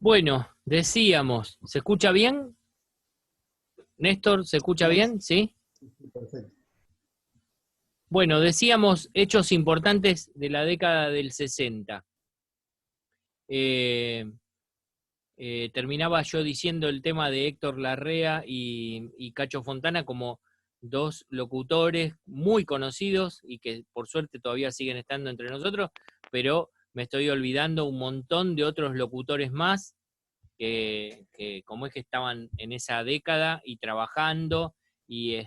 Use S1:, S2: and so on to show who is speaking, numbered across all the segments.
S1: Bueno, decíamos, ¿se escucha bien? Néstor, ¿se escucha bien? ¿Sí?
S2: Perfecto.
S1: Bueno, decíamos hechos importantes de la década del 60. Eh, Terminaba yo diciendo el tema de Héctor Larrea y Cacho Fontana como dos locutores muy conocidos y que por suerte todavía siguen estando entre nosotros, pero me estoy olvidando un montón de otros locutores más que como es que estaban en esa década y trabajando y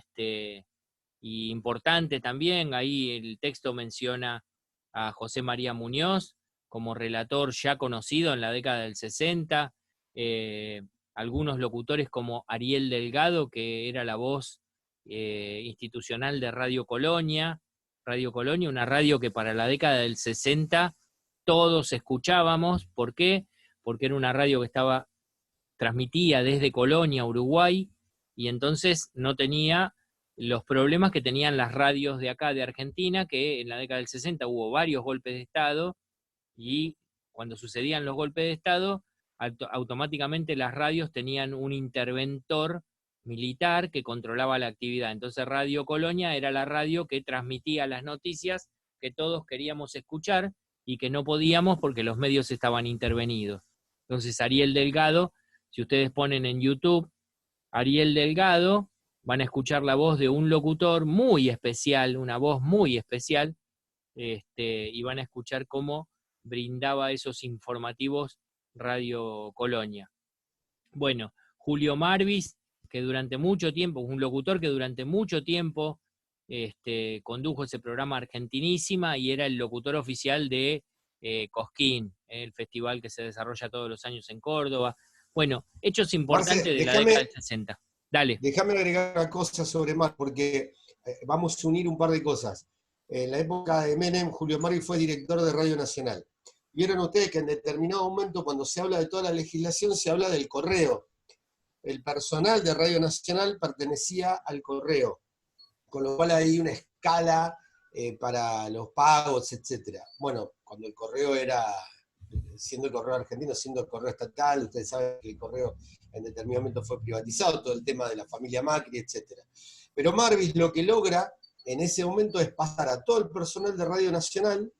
S1: y importante también, ahí el texto menciona a José María Muñoz como relator ya conocido en la década del 60, eh, algunos locutores como Ariel Delgado, que era la voz institucional de Radio Colonia, una radio que para la década del 60 todos escuchábamos. ¿Por qué? Porque era una radio que transmitía desde Colonia, Uruguay, y entonces no tenía los problemas que tenían las radios de acá de Argentina, que en la década del 60 hubo varios golpes de Estado, y cuando sucedían los golpes de Estado, automáticamente las radios tenían un interventor militar que controlaba la actividad. Entonces Radio Colonia era la radio que transmitía las noticias que todos queríamos escuchar y que no podíamos porque los medios estaban intervenidos. Entonces Ariel Delgado, si ustedes ponen en YouTube Ariel Delgado, van a escuchar la voz de un locutor muy especial, una voz muy especial, y van a escuchar cómo brindaba esos informativos Radio Colonia. Bueno, Julio Marvis, que durante mucho tiempo, un locutor que durante mucho tiempo condujo ese programa Argentinísima y era el locutor oficial de Cosquín, el festival que se desarrolla todos los años en Córdoba. Bueno, hechos
S2: Marce,
S1: importantes de la década del 60. Dale.
S2: déjame agregar una cosa sobre Mar, porque vamos a unir un par de cosas. En la época de Menem, Julio Mari fue director de Radio Nacional. Vieron ustedes que en determinado momento, cuando se habla de toda la legislación, se habla del correo. El personal de Radio Nacional pertenecía al correo, con lo cual hay una escala para los pagos, etc. Bueno, cuando el correo era, siendo el correo argentino, siendo el correo estatal, ustedes saben que el correo en determinado momento fue privatizado, todo el tema de la familia Macri, etc. Pero Marvis lo que logra en ese momento es pasar a todo el personal de Radio Nacional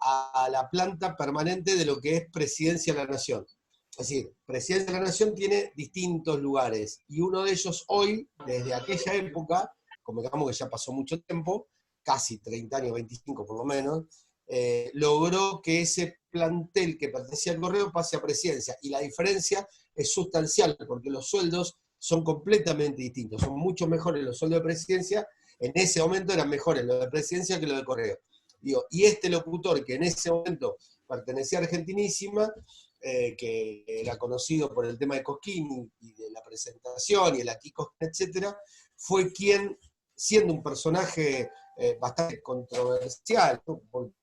S2: a la planta permanente de lo que es Presidencia de la Nación. Es decir, Presidencia de la Nación tiene distintos lugares, y uno de ellos hoy, desde aquella época, como digamos que ya pasó mucho tiempo, casi 30 años, 25 por lo menos, logró que ese plantel que pertenecía al correo pase a Presidencia, y la diferencia es sustancial, porque los sueldos son completamente distintos, son mucho mejores los sueldos de Presidencia, en ese momento eran mejores los de Presidencia que los de correo. Digo, y este locutor que en ese momento pertenecía a Argentinísima, que era conocido por el tema de Cosquín y de la presentación y el aquí Cosquín, etc., fue quien, siendo un personaje bastante controversial, ¿no? Porque,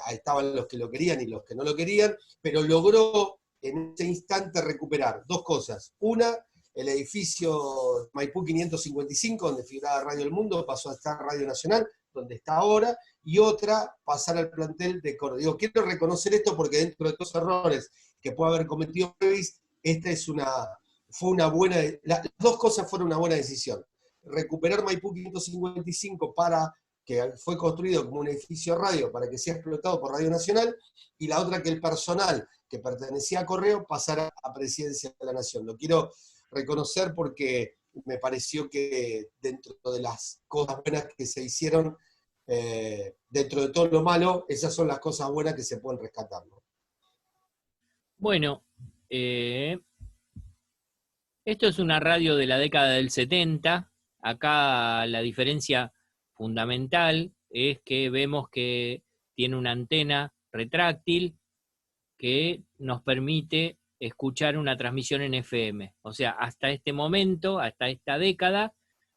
S2: ahí estaban los que lo querían y los que no lo querían, pero logró en ese instante recuperar dos cosas. Una, el edificio Maipú 555, donde figuraba Radio El Mundo, pasó a estar Radio Nacional, donde está ahora, y otra, pasar al plantel de Córdoba. Digo, quiero reconocer esto porque dentro de todos los errores que puede haber cometido Davis, esta fue una buena, las dos cosas fueron una buena decisión. Recuperar Maipú 555 que fue construido como un edificio radio para que sea explotado por Radio Nacional, y la otra, que el personal que pertenecía a Correo pasara a Presidencia de la Nación. Lo quiero reconocer porque me pareció que dentro de las cosas buenas que se hicieron, dentro de todo lo malo, esas son las cosas buenas que se pueden rescatar, ¿no?
S1: Bueno, esto es una radio de la década del 70. Acá la diferencia fundamental es que vemos que tiene una antena retráctil que nos permite escuchar una transmisión en FM. O sea, hasta este momento, hasta esta década,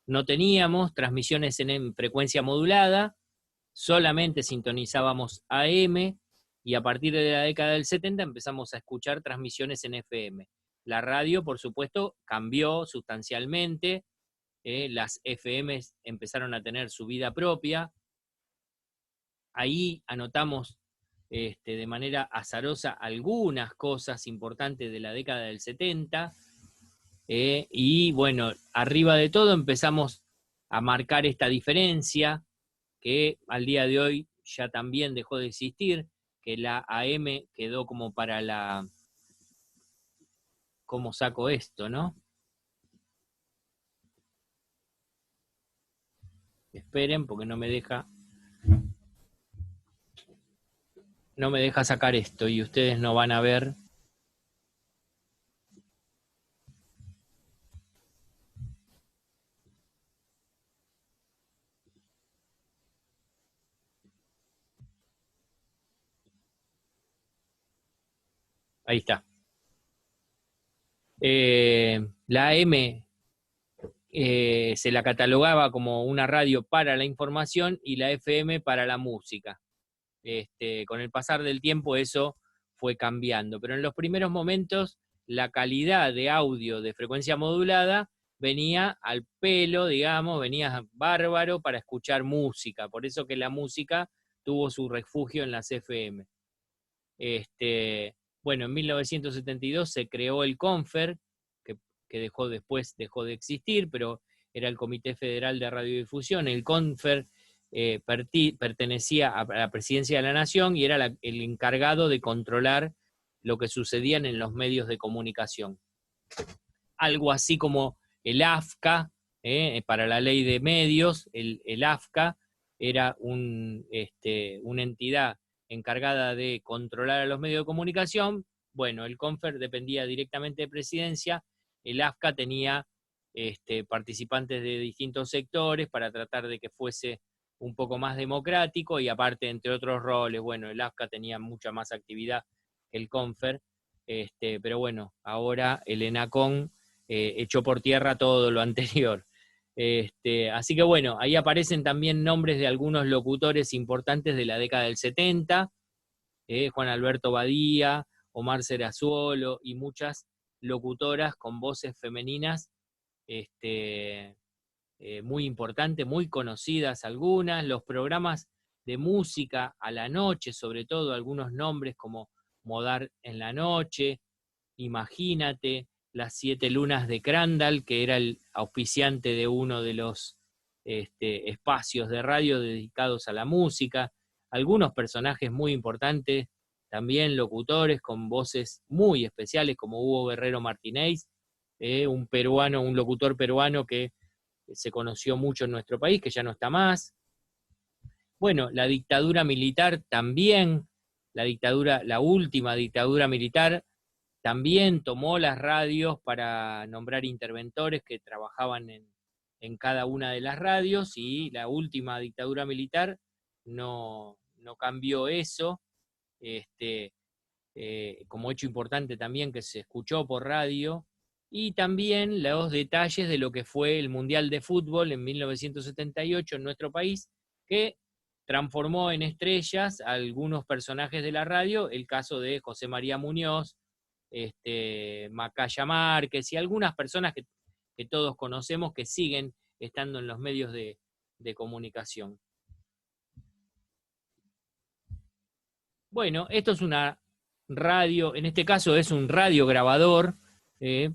S1: no teníamos transmisiones en frecuencia modulada, solamente sintonizábamos AM, y a partir de la década del 70 empezamos a escuchar transmisiones en FM. La radio, por supuesto, cambió sustancialmente, las FM empezaron a tener su vida propia. Ahí anotamos de manera azarosa algunas cosas importantes de la década del 70, y bueno, arriba de todo empezamos a marcar esta diferencia que al día de hoy ya también dejó de existir, que la AM quedó como para la... ¿Cómo saco esto, no? Esperen, porque no me deja sacar esto y ustedes no van a ver. Ahí está. La AM se la catalogaba como una radio para la información y la FM para la música. Con el pasar del tiempo eso fue cambiando, pero en los primeros momentos la calidad de audio de frecuencia modulada venía al pelo, digamos, venía bárbaro para escuchar música, por eso que la música tuvo su refugio en las FM. Bueno, en 1972 se creó el CONFER, que después dejó de existir, pero era el Comité Federal de Radiodifusión. El CONFER pertenecía a la Presidencia de la Nación y era el encargado de controlar lo que sucedía en los medios de comunicación. Algo así como el AFCA, para la ley de medios, el AFCA era una entidad encargada de controlar a los medios de comunicación. Bueno, el CONFER dependía directamente de Presidencia, el AFCA tenía participantes de distintos sectores para tratar de que fuese un poco más democrático, y aparte, entre otros roles, bueno, el AFCA tenía mucha más actividad que el CONFER, pero bueno, ahora el ENACON echó por tierra todo lo anterior. Así que bueno, ahí aparecen también nombres de algunos locutores importantes de la década del 70, Juan Alberto Badía, Omar Serazuolo y muchas locutoras con voces femeninas muy importantes, muy conocidas algunas, los programas de música a la noche, sobre todo algunos nombres como Modar en la Noche, Imagínate, Las 7 Lunas de Crandall, que era el auspiciante de uno de los espacios de radio dedicados a la música, algunos personajes muy importantes, también locutores con voces muy especiales como Hugo Guerrero Martínez, un peruano, un locutor peruano que se conoció mucho en nuestro país, que ya no está más. Bueno, la dictadura militar también, la última dictadura militar, también tomó las radios para nombrar interventores que trabajaban en cada una de las radios, y la última dictadura militar no cambió eso, como hecho importante también que se escuchó por radio, y también los detalles de lo que fue el Mundial de Fútbol en 1978 en nuestro país, que transformó en estrellas a algunos personajes de la radio, el caso de José María Muñoz, Macaya Márquez y algunas personas que todos conocemos que siguen estando en los medios de comunicación. Bueno, esto es una radio, en este caso es un radiograbador,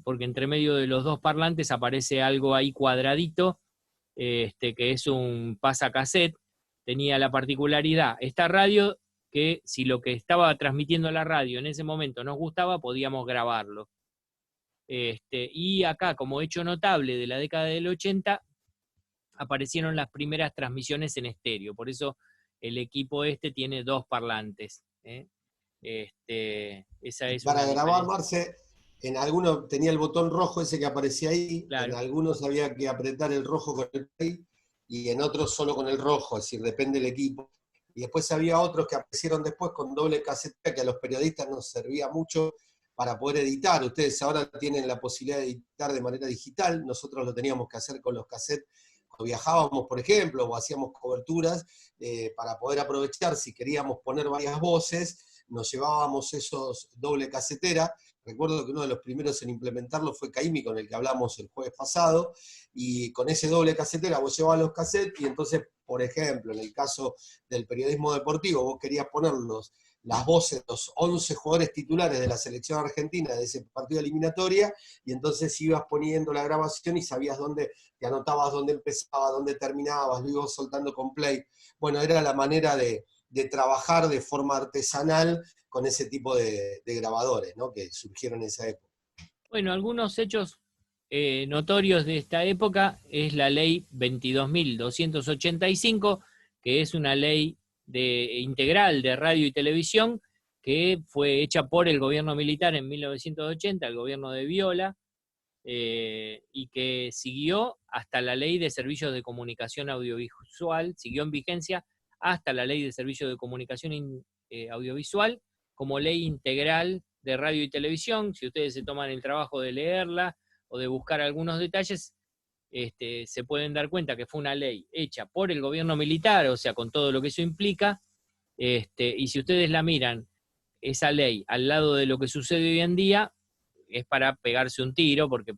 S1: porque entre medio de los dos parlantes aparece algo ahí cuadradito, que es un pasacassette. Tenía la particularidad, esta radio, que si lo que estaba transmitiendo la radio en ese momento nos gustaba, podíamos grabarlo. Y acá, como hecho notable de la década del 80, aparecieron las primeras transmisiones en estéreo, por eso el equipo tiene dos parlantes. Esa es
S2: para
S1: una
S2: grabar,
S1: diferencia.
S2: Marce, en algunos tenía el botón rojo ese que aparecía ahí,
S1: Claro.
S2: en algunos había que apretar el rojo con el play, y en otros solo con el rojo, es decir, depende del equipo. Y después había otros que aparecieron después con doble caseta, que a los periodistas nos servía mucho para poder editar. Ustedes ahora tienen la posibilidad de editar de manera digital, nosotros lo teníamos que hacer con los cassettes cuando viajábamos, por ejemplo, o hacíamos coberturas, para poder aprovechar, si queríamos poner varias voces, nos llevábamos esos doble casetera. Recuerdo que uno de los primeros en implementarlo fue Caimi, con el que hablamos el jueves pasado, y con ese doble casetera vos llevabas los cassettes, y entonces, por ejemplo, en el caso del periodismo deportivo, vos querías ponerlos las voces de los 11 jugadores titulares de la selección argentina de ese partido de eliminatoria, y entonces ibas poniendo la grabación y sabías dónde, te anotabas dónde empezaba, dónde terminabas, lo ibas soltando con play. Bueno, era la manera de trabajar de forma artesanal con ese tipo de grabadores, ¿no?, que surgieron en esa época.
S1: Bueno, algunos hechos notorios de esta época es la ley 22.285, que es una ley integral de radio y televisión, que fue hecha por el gobierno militar en 1980, el gobierno de Viola, y que siguió hasta la ley de servicios de comunicación audiovisual, siguió en vigencia hasta la ley de servicios de comunicación audiovisual como ley integral de radio y televisión. Si ustedes se toman el trabajo de leerla o de buscar algunos detalles, se pueden dar cuenta que fue una ley hecha por el gobierno militar, o sea, con todo lo que eso implica, y si ustedes la miran, esa ley al lado de lo que sucede hoy en día, es para pegarse un tiro, porque,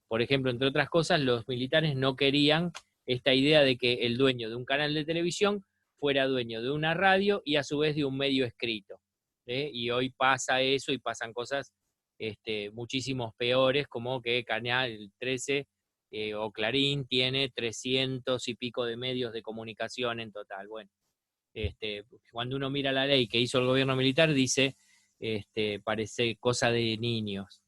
S1: por ejemplo, entre otras cosas, los militares no querían esta idea de que el dueño de un canal de televisión fuera dueño de una radio y a su vez de un medio escrito. Y hoy pasa eso y pasan cosas muchísimos peores, como que Canal 13 o Clarín tiene 300 y pico de medios de comunicación en total. Bueno, cuando uno mira la ley que hizo el gobierno militar, dice, parece cosa de niños.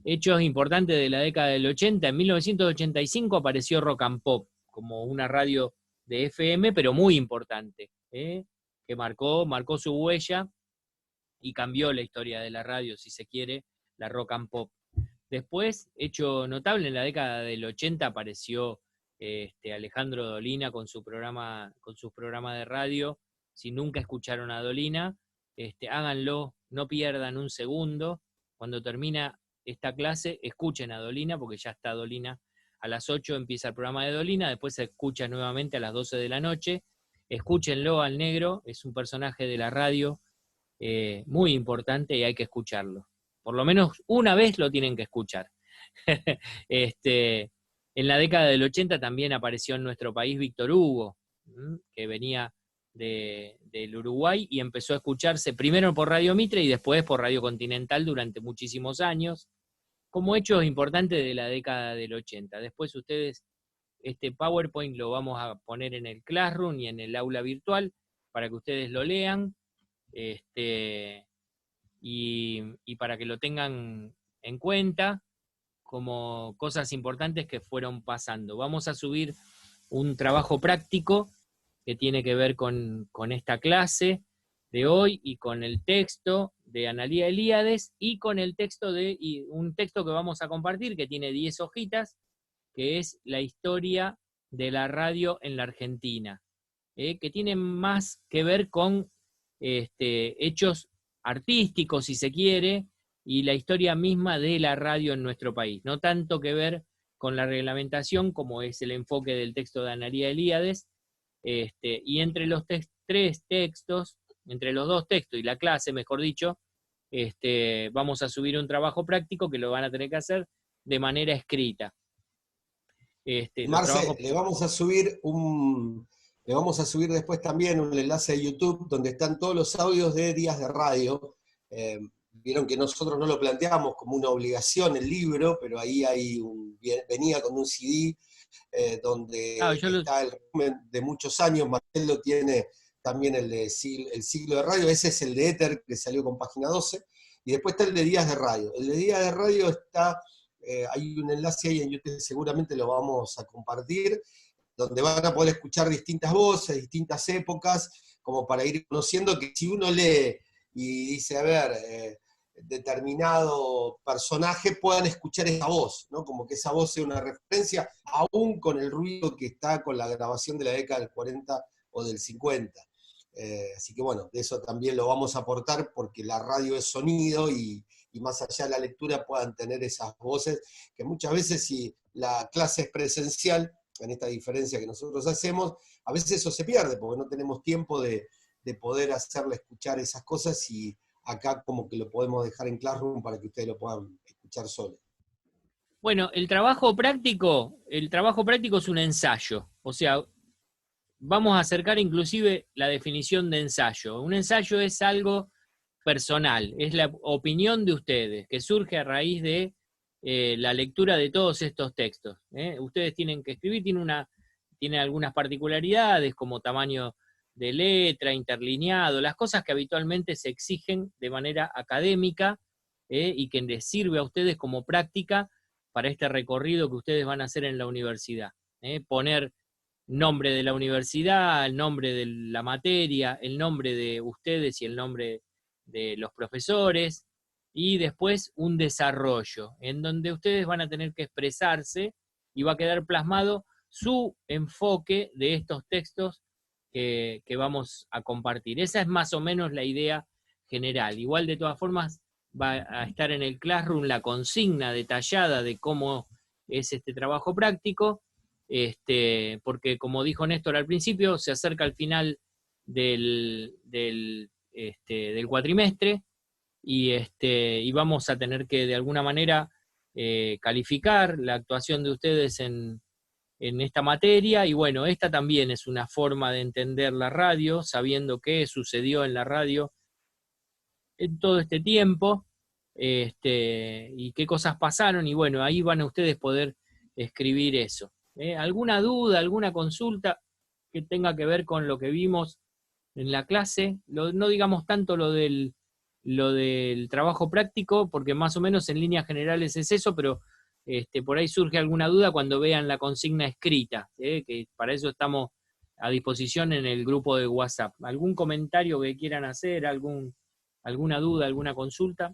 S1: Hechos importantes de la década del 80, en 1985 apareció Rock and Pop, como una radio de FM, pero muy importante, que marcó su huella y cambió la historia de la radio, si se quiere, la Rock and Pop. Después, hecho notable, en la década del 80 apareció Alejandro Dolina con sus programas de radio. Si nunca escucharon a Dolina, háganlo, no pierdan un segundo. Cuando termina esta clase, escuchen a Dolina, porque ya está Dolina. A las 8 empieza el programa de Dolina, después se escucha nuevamente a las 12 de la noche. Escúchenlo al negro, es un personaje de la radio muy importante y hay que escucharlo. Por lo menos una vez lo tienen que escuchar. En la década del 80 también apareció en nuestro país Víctor Hugo, que venía del Uruguay y empezó a escucharse primero por Radio Mitre y después por Radio Continental durante muchísimos años, como hechos importantes de la década del 80. Después ustedes, este PowerPoint lo vamos a poner en el Classroom y en el aula virtual para que ustedes lo lean, y para que lo tengan en cuenta como cosas importantes que fueron pasando. Vamos a subir un trabajo práctico que tiene que ver con esta clase de hoy y con el texto de Analía Elíades y con el texto un texto que vamos a compartir que tiene 10 hojitas, que es la historia de la radio en la Argentina, que tiene más que ver con hechos artísticos, si se quiere, y la historia misma de la radio en nuestro país. No tanto que ver con la reglamentación, como es el enfoque del texto de Analía Elíades, y entre los tres textos, entre los dos textos y la clase, mejor dicho, vamos a subir un trabajo práctico que lo van a tener que hacer de manera escrita.
S2: Marce, le vamos a subir después también un enlace de YouTube donde están todos los audios de días de radio. Vieron que nosotros no lo planteamos como una obligación el libro, pero ahí venía con un CD donde está el resumen de muchos años. Marcelo tiene también el siglo de radio, ese es el de Éter que salió con Página 12, y después está el de días de radio. El de días de radio está... hay un enlace ahí en YouTube, seguramente lo vamos a compartir, donde van a poder escuchar distintas voces, distintas épocas, como para ir conociendo que si uno lee y dice, a ver, determinado personaje, puedan escuchar esa voz, ¿no? Como que esa voz sea una referencia, aún con el ruido que está con la grabación de la década del 40 o del 50. Así que bueno, de eso también lo vamos a aportar, porque la radio es sonido y más allá de la lectura puedan tener esas voces, que muchas veces si la clase es presencial, en esta diferencia que nosotros hacemos, a veces eso se pierde, porque no tenemos tiempo de poder hacerle escuchar esas cosas, y acá como que lo podemos dejar en Classroom para que ustedes lo puedan escuchar solos.
S1: Bueno, el trabajo práctico es un ensayo, o sea, vamos a acercar inclusive la definición de ensayo. Un ensayo es algo personal, es la opinión de ustedes, que surge a raíz de la lectura de todos estos textos. Ustedes tienen que escribir, tiene algunas particularidades como tamaño de letra, interlineado, las cosas que habitualmente se exigen de manera académica y que les sirve a ustedes como práctica para este recorrido que ustedes van a hacer en la universidad. Poner nombre de la universidad, el nombre de la materia, el nombre de ustedes y el nombre de los profesores, y después un desarrollo, en donde ustedes van a tener que expresarse y va a quedar plasmado su enfoque de estos textos que vamos a compartir. Esa es más o menos la idea general. Igual, de todas formas, va a estar en el Classroom la consigna detallada de cómo es este trabajo práctico, porque como dijo Néstor al principio, se acerca al final del cuatrimestre, y vamos a tener que de alguna manera calificar la actuación de ustedes en esta materia, y bueno, esta también es una forma de entender la radio, sabiendo qué sucedió en la radio en todo este tiempo, y qué cosas pasaron, y bueno, ahí van a ustedes poder escribir eso. ¿Alguna duda, alguna consulta que tenga que ver con lo que vimos en la clase? No digamos tanto lo del trabajo práctico, porque más o menos en líneas generales es eso, pero por ahí surge alguna duda cuando vean la consigna escrita, que para eso estamos a disposición en el grupo de WhatsApp. ¿Algún comentario que quieran hacer? ¿Alguna duda, alguna consulta?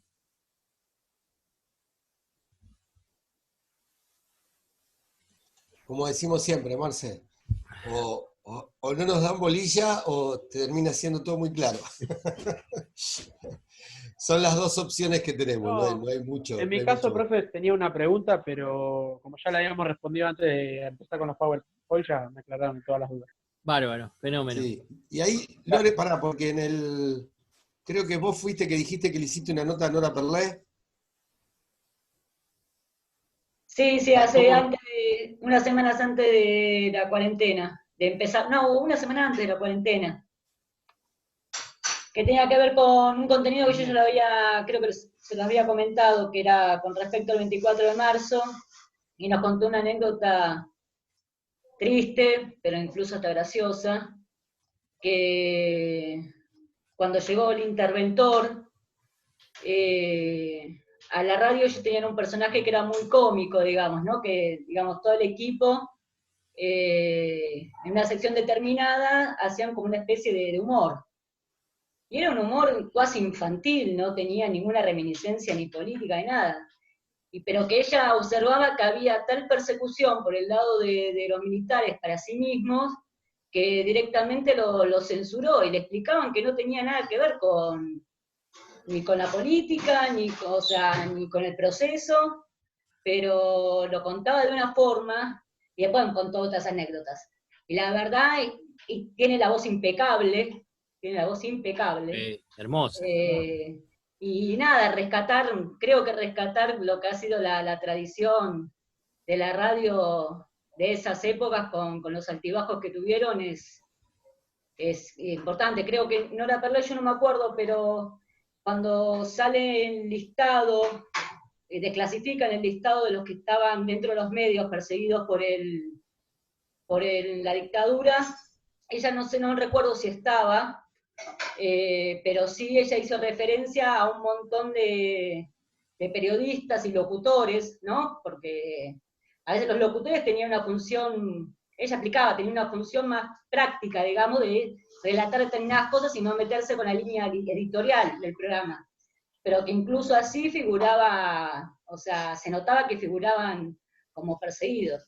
S2: Como decimos siempre, Marce, o no nos dan bolilla o termina siendo todo muy claro. Son las dos opciones que tenemos, no hay mucho.
S3: En mi caso, profe, tenía una pregunta, pero como ya la habíamos respondido antes de empezar con los PowerPoint, ya me aclararon todas las dudas.
S1: Bárbaro, fenómeno.
S2: Sí, y ahí, Lore, pará, porque creo que vos fuiste que dijiste que le hiciste una nota a Nora Perlé.
S4: Sí, hace unas semanas antes de la cuarentena, de empezar, no, una semana antes de la cuarentena, que tenía que ver con un contenido que yo ya creo que se lo había comentado, que era con respecto al 24 de marzo, y nos contó una anécdota triste, pero incluso hasta graciosa, que cuando llegó el interventor, a la radio ellos tenían un personaje que era muy cómico, digamos, ¿no? Que, digamos, todo el equipo, en una sección determinada, hacían como una especie de humor. Y era un humor casi infantil, no tenía ninguna reminiscencia ni política ni nada. Pero que ella observaba que había tal persecución por el lado de los militares para sí mismos, que directamente lo censuró, y le explicaban que no tenía nada que ver ni con la política, ni con el proceso, pero lo contaba de una forma, y después contó otras anécdotas. Y la verdad, y tiene la voz impecable,
S1: hermosa.
S4: Y nada, creo que rescatar lo que ha sido la tradición de la radio de esas épocas con los altibajos que tuvieron es importante. Creo que Nora Perlé, yo no me acuerdo, pero cuando sale el listado, desclasifican el listado de los que estaban dentro de los medios perseguidos por la dictadura, ella no recuerdo si estaba, pero sí ella hizo referencia a un montón de periodistas y locutores, ¿no? Porque a veces los locutores tenían una función, ella explicaba, tenía una función más práctica, digamos, de relatar determinadas cosas y no meterse con la línea editorial del programa. Pero que incluso así figuraba, o sea, se notaba que figuraban como perseguidos.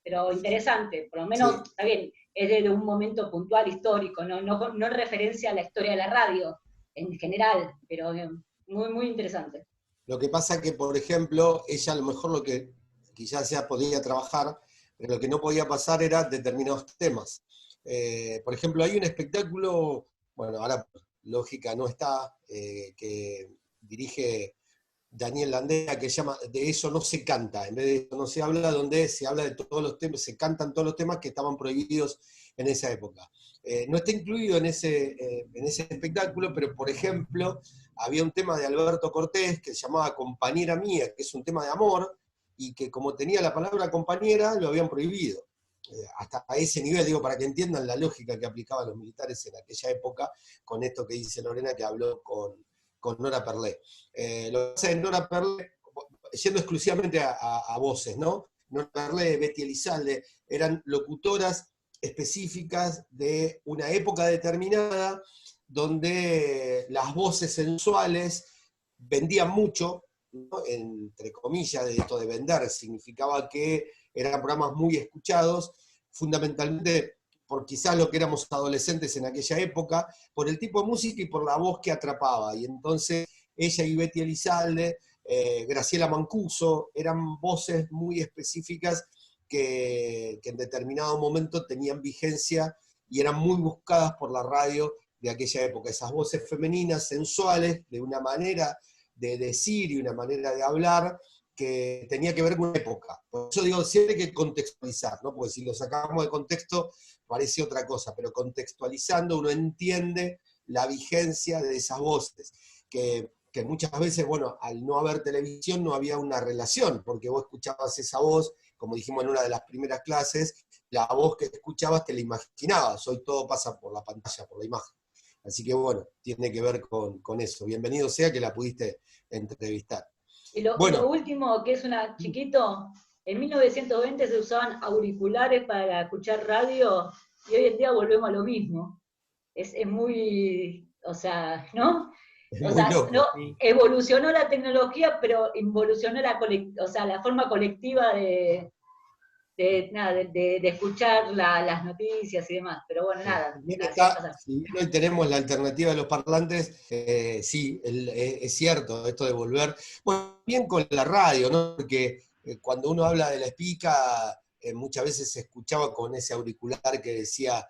S4: Pero interesante, por lo menos, sí. Está bien, es de un momento puntual histórico, no en referencia a la historia de la radio en general, pero muy, muy interesante.
S2: Lo que pasa que, por ejemplo, ella a lo mejor lo que quizás ya podía trabajar, pero lo que no podía pasar era determinados temas. Por ejemplo, hay un espectáculo, bueno, ahora lógica no está, que dirige Daniel Landea, que llama De eso no se canta, en vez de eso no se habla, donde se habla de todos los temas, se cantan todos los temas que estaban prohibidos en esa época. No está incluido en ese espectáculo, pero por ejemplo, había un tema de Alberto Cortés que se llamaba Compañera Mía, que es un tema de amor, y que como tenía la palabra compañera, lo habían prohibido. Hasta a ese nivel, digo, para que entiendan la lógica que aplicaban los militares en aquella época, con esto que dice Lorena, que habló con Nora Perlé. Lo que pasa es Nora Perlé, yendo exclusivamente a voces, ¿no? Nora Perlé, Betty Elizalde, eran locutoras específicas de una época determinada donde las voces sensuales vendían mucho, ¿no? Entre comillas, de esto de vender, significaba que eran programas muy escuchados, fundamentalmente por quizás lo que éramos adolescentes en aquella época, por el tipo de música y por la voz que atrapaba. Y entonces ella y Betty Elizalde, Graciela Mancuso, eran voces muy específicas que en determinado momento tenían vigencia y eran muy buscadas por la radio de aquella época. Esas voces femeninas, sensuales, de una manera de decir y una manera de hablar que tenía que ver con una época. Por eso digo, siempre hay que contextualizar, ¿no? Porque si lo sacamos de contexto parece otra cosa, pero contextualizando uno entiende la vigencia de esas voces, que muchas veces, bueno, al no haber televisión no había una relación, porque vos escuchabas esa voz, como dijimos en una de las primeras clases, la voz que escuchabas te la imaginabas, hoy todo pasa por la pantalla, por la imagen. Así que bueno, tiene que ver con eso. Bienvenido sea que la pudiste entrevistar.
S4: Y lo último, que es una chiquito, en 1920 se usaban auriculares para escuchar radio y hoy en día volvemos a lo mismo. Es muy, o sea, ¿no? O sea, no, evolucionó la tecnología, pero involucionó la forma colectiva de escuchar las noticias y demás. Pero bueno, nada.
S2: Si bien hoy tenemos la alternativa de los parlantes, sí, es cierto, esto de volver. Bueno, bien con la radio, ¿no? Porque cuando uno habla de la espica, muchas veces se escuchaba con ese auricular que decía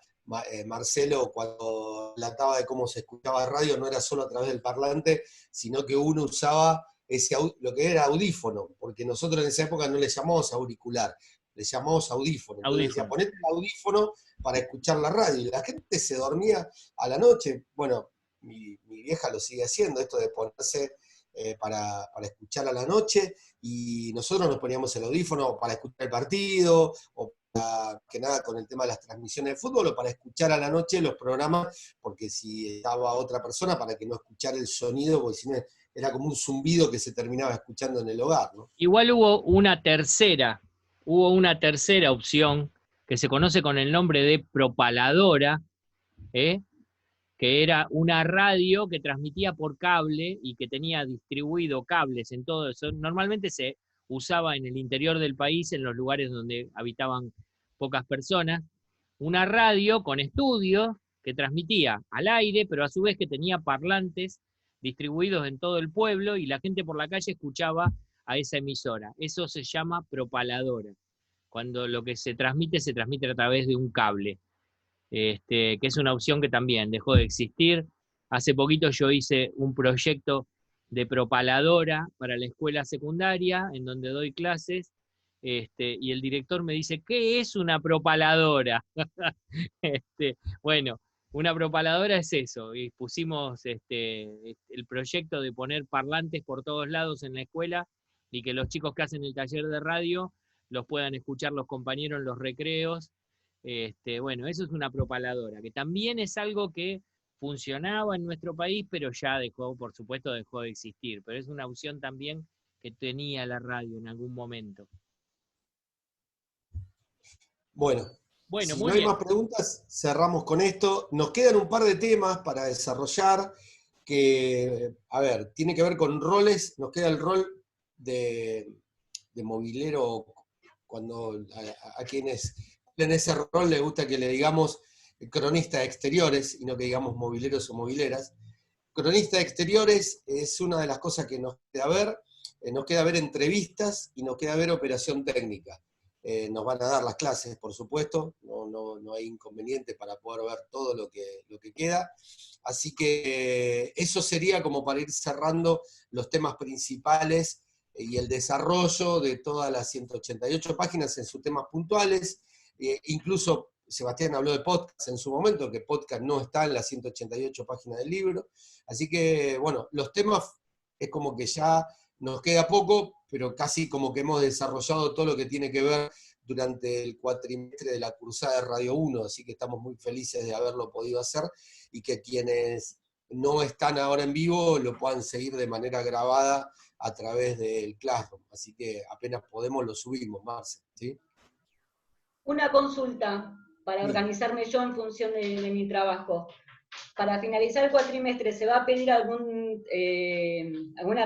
S2: Marcelo cuando relataba de cómo se escuchaba radio, no era solo a través del parlante, sino que uno usaba lo que era audífono, porque nosotros en esa época no le llamamos auricular, le llamamos audífono. Entonces decía, ponete el audífono para escuchar la radio, y la gente se dormía a la noche. Bueno, mi vieja lo sigue haciendo, esto de ponerse para escuchar a la noche, y nosotros nos poníamos el audífono para escuchar el partido, o que nada con el tema de las transmisiones de fútbol, o para escuchar a la noche los programas, porque si estaba otra persona, para que no escuchara el sonido, porque si no era como un zumbido que se terminaba escuchando en el hogar, ¿no?
S1: Igual hubo una tercera opción que se conoce con el nombre de propaladora, que era una radio que transmitía por cable y que tenía distribuido cables en todo eso. Normalmente se usaba en el interior del país, en los lugares donde habitaban pocas personas, una radio con estudios que transmitía al aire, pero a su vez que tenía parlantes distribuidos en todo el pueblo y la gente por la calle escuchaba a esa emisora. Eso se llama propaladora, cuando lo que se transmite a través de un cable, que es una opción que también dejó de existir. Hace poquito yo hice un proyecto de propaladora para la escuela secundaria, en donde doy clases, y el director me dice, ¿qué es una propaladora? Bueno, una propaladora es eso, y pusimos el proyecto de poner parlantes por todos lados en la escuela y que los chicos que hacen el taller de radio los puedan escuchar los compañeros en los recreos. Bueno, eso es una propaladora, que también es algo que funcionaba en nuestro país, pero ya por supuesto, dejó de existir. Pero es una opción también que tenía la radio en algún momento.
S2: Bueno, si no hay más preguntas, cerramos con esto. Nos quedan un par de temas para desarrollar que, a ver, tiene que ver con roles. Nos queda el rol de movilero, cuando a quienes en ese rol les gusta que le digamos cronista de exteriores y no que digamos mobileros o mobileras. Cronista de exteriores es una de las cosas que nos queda ver entrevistas y nos queda ver operación técnica. nos van a dar las clases, por supuesto, no hay inconveniente para poder ver todo lo que queda. Así que eso sería como para ir cerrando los temas principales y el desarrollo de todas las 188 páginas en sus temas puntuales. Incluso Sebastián habló de podcast en su momento, que podcast no está en las 188 páginas del libro. Así que, bueno, los temas es como que ya nos queda poco, pero casi como que hemos desarrollado todo lo que tiene que ver durante el cuatrimestre de la cursada de Radio 1, así que estamos muy felices de haberlo podido hacer, y que quienes no están ahora en vivo lo puedan seguir de manera grabada a través del Classroom. Así que apenas podemos lo subimos, Marce, ¿sí?
S4: Una consulta para
S2: Sí.
S4: organizarme yo en función de mi trabajo. Para finalizar el cuatrimestre, ¿se va a pedir alguna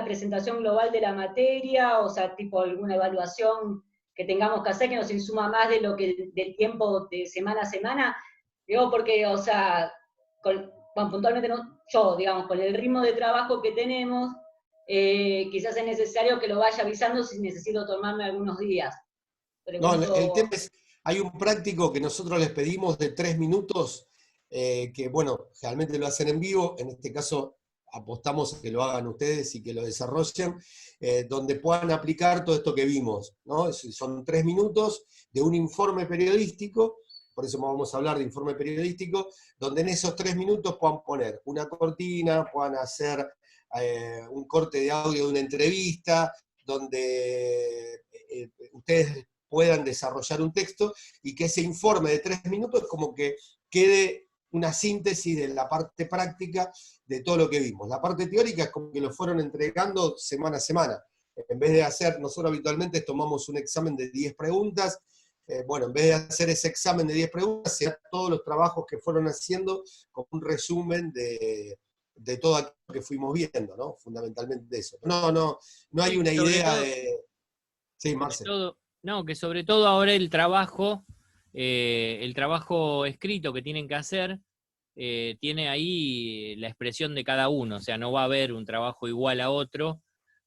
S4: presentación global de la materia? O sea, tipo alguna evaluación que tengamos que hacer que nos insuma más de lo que del tiempo de semana a semana. Digo, porque, o sea, bueno, puntualmente no, yo, digamos, con el ritmo de trabajo que tenemos, quizás es necesario que lo vaya avisando si necesito tomarme algunos días.
S2: No, el
S4: Pregunto,
S2: tema es, hay un práctico que nosotros les pedimos de 3 minutos, que bueno, generalmente lo hacen en vivo, en este caso apostamos a que lo hagan ustedes y que lo desarrollen, donde puedan aplicar todo esto que vimos, ¿no? Son 3 minutos de un informe periodístico, por eso vamos a hablar de informe periodístico, donde en esos 3 minutos puedan poner una cortina, puedan hacer un corte de audio de una entrevista, donde ustedes puedan desarrollar un texto, y que ese informe de 3 minutos como que quede una síntesis de la parte práctica de todo lo que vimos. La parte teórica es como que lo fueron entregando semana a semana. En vez de hacer, nosotros habitualmente tomamos un examen de 10 preguntas, bueno, en vez de hacer ese examen de 10 preguntas, se hacen todos los trabajos que fueron haciendo como un resumen de todo aquello que fuimos viendo, ¿no? Fundamentalmente eso. No hay una idea de... Sí, Marce.
S1: No, que sobre todo ahora el trabajo escrito que tienen que hacer, tiene ahí la expresión de cada uno, o sea, no va a haber un trabajo igual a otro,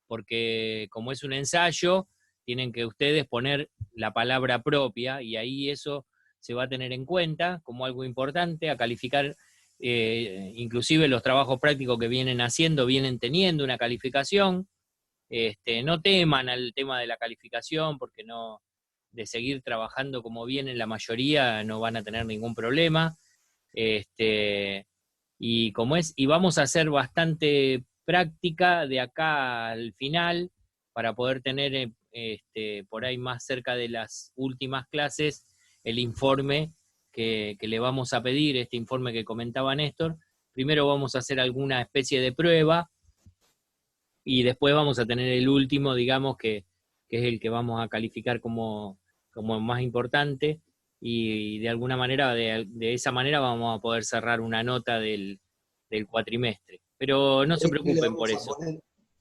S1: porque como es un ensayo, tienen que ustedes poner la palabra propia, y ahí eso se va a tener en cuenta como algo importante, a calificar, inclusive los trabajos prácticos que vienen haciendo, vienen teniendo una calificación. No teman al tema de la calificación, porque no, de seguir trabajando como vienen la mayoría, no van a tener ningún problema. Y vamos a hacer bastante práctica de acá al final, para poder tener por ahí más cerca de las últimas clases el informe que le vamos a pedir, este informe que comentaba Néstor. Primero vamos a hacer alguna especie de prueba, y después vamos a tener el último, digamos, que es el que vamos a calificar como más importante, y de alguna manera, de esa manera vamos a poder cerrar una nota del cuatrimestre. Pero no se preocupen por eso.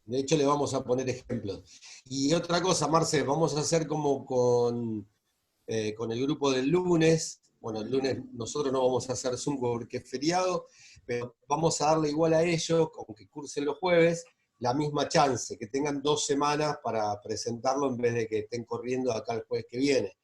S2: De hecho, le vamos a poner ejemplos. Y otra cosa, Marce, vamos a hacer como con el grupo del lunes. Bueno, el lunes nosotros no vamos a hacer Zoom porque es feriado, pero vamos a darle igual a ellos, aunque cursen los jueves, la misma chance, que tengan 2 semanas para presentarlo en vez de que estén corriendo acá el jueves que viene.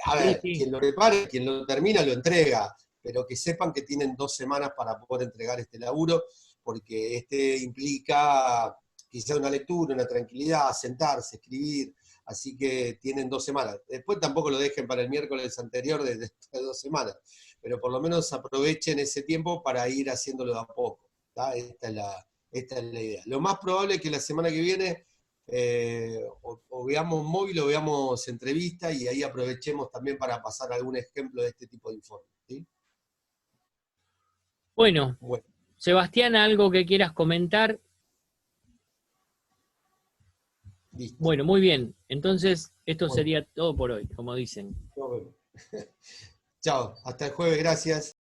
S2: A ver,
S1: Sí.
S2: quien lo repare, quien lo termina, lo entrega, pero que sepan que tienen 2 semanas para poder entregar este laburo, porque implica quizá una lectura, una tranquilidad, sentarse, escribir, así que tienen 2 semanas. Después tampoco lo dejen para el miércoles anterior de estas 2 semanas, pero por lo menos aprovechen ese tiempo para ir haciéndolo de a poco, ¿tá? Esta es la idea. Lo más probable es que la semana que viene o veamos móvil o veamos entrevista, y ahí aprovechemos también para pasar algún ejemplo de este tipo de informe, ¿sí?
S1: Bueno,
S2: Bueno,
S1: Sebastián, ¿algo que quieras comentar?
S2: listo.
S1: Bueno, muy bien. Entonces, esto
S2: Bueno,
S1: sería todo por hoy, como dicen.
S2: nos vemos. Chao, hasta el jueves, gracias.